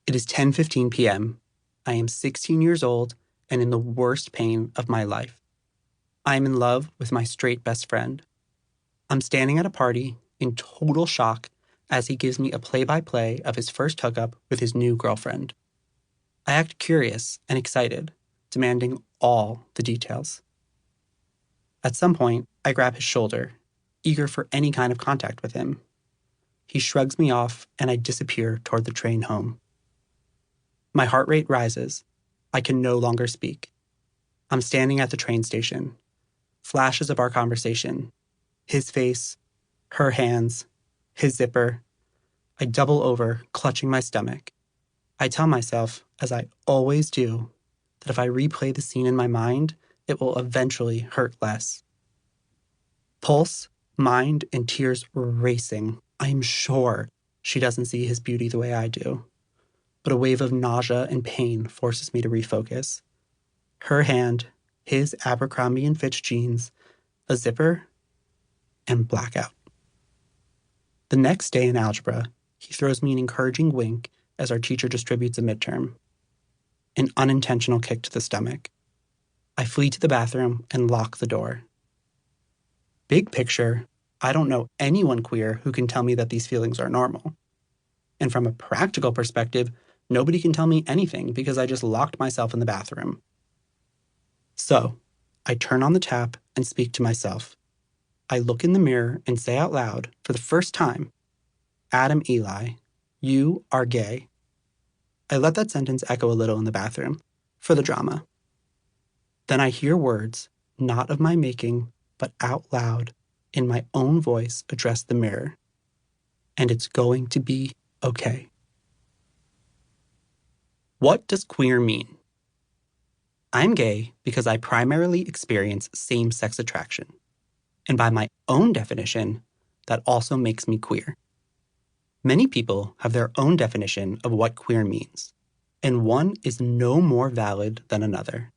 It is 10:15 p.m. I am 16 years old and in the worst pain of my life. I am in love with my straight best friend. I'm standing at a party in total shock as he gives me a play-by-play of his first hookup with his new girlfriend. I act curious and excited, demanding all the details. At some point, I grab his shoulder, eager for any kind of contact with him. He shrugs me off and I disappear toward the train home. My heart rate rises. I can no longer speak. I'm standing at the train station. Flashes of our conversation. His face, her hands, his zipper. I double over, clutching my stomach. I tell myself, as I always do, that if I replay the scene in my mind, it will eventually hurt less. Pulse, mind, and tears racing. I am sure she doesn't see his beauty the way I do. But a wave of nausea and pain forces me to refocus. Her hand, his Abercrombie & Fitch jeans, a zipper, and blackout. The next day in algebra, he throws me an encouraging wink as our teacher distributes a midterm. An unintentional kick to the stomach. I flee to the bathroom and lock the door. Big picture, I don't know anyone queer who can tell me that these feelings are normal. And from a practical perspective, nobody can tell me anything because I just locked myself in the bathroom. So, I turn on the tap and speak to myself. I look in the mirror and say out loud, for the first time, Adam Eli, you are gay. I let that sentence echo a little in the bathroom, for the drama. Then I hear words, not of my making, but out loud, in my own voice, address the mirror. And it's going to be okay. What does queer mean? I'm gay because I primarily experience same-sex attraction. And by my own definition, that also makes me queer. Many people have their own definition of what queer means, and one is no more valid than another.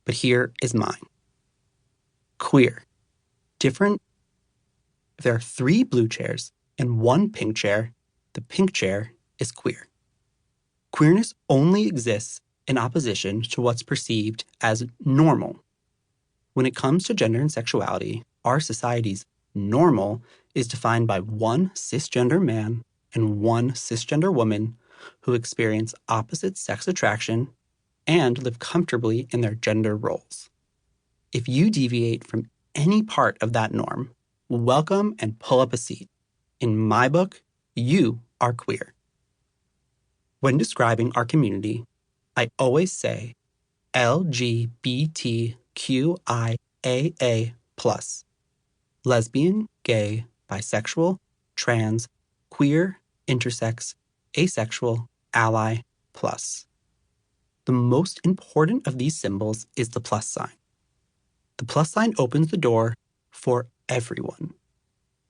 But here is mine. Queer. Different. If there are 3 blue chairs and 1 pink chair, the pink chair is queer. Queerness only exists in opposition to what's perceived as normal. When it comes to gender and sexuality, our society's normal is defined by 1 cisgender man and 1 cisgender woman who experience opposite sex attraction and live comfortably in their gender roles. If you deviate from any part of that norm, welcome and pull up a seat. In my book, you are queer. When describing our community, I always say LGBTQIAA+. Lesbian, gay, bisexual, trans, queer, intersex, asexual, ally, plus. The most important of these symbols is the plus sign. The plus sign opens the door for everyone.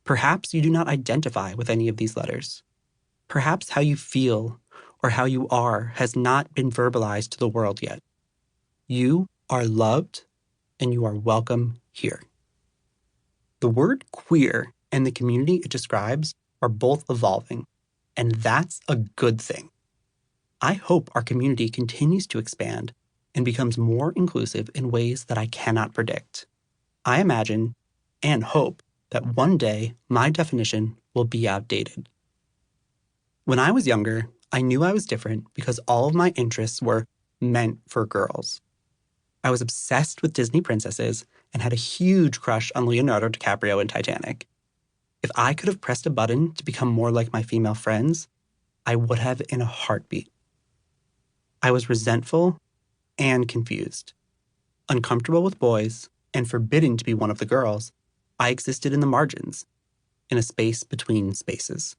Perhaps you do not identify with any of these letters. Perhaps how you feel or how you are has not been verbalized to the world yet. You are loved and you are welcome here. The word queer and the community it describes are both evolving, and that's a good thing. I hope our community continues to expand and becomes more inclusive in ways that I cannot predict. I imagine and hope that one day my definition will be outdated. When I was younger, I knew I was different because all of my interests were meant for girls. I was obsessed with Disney princesses and had a huge crush on Leonardo DiCaprio in Titanic. If I could have pressed a button to become more like my female friends, I would have in a heartbeat. I was resentful and confused. Uncomfortable with boys and forbidden to be one of the girls, I existed in the margins, in a space between spaces.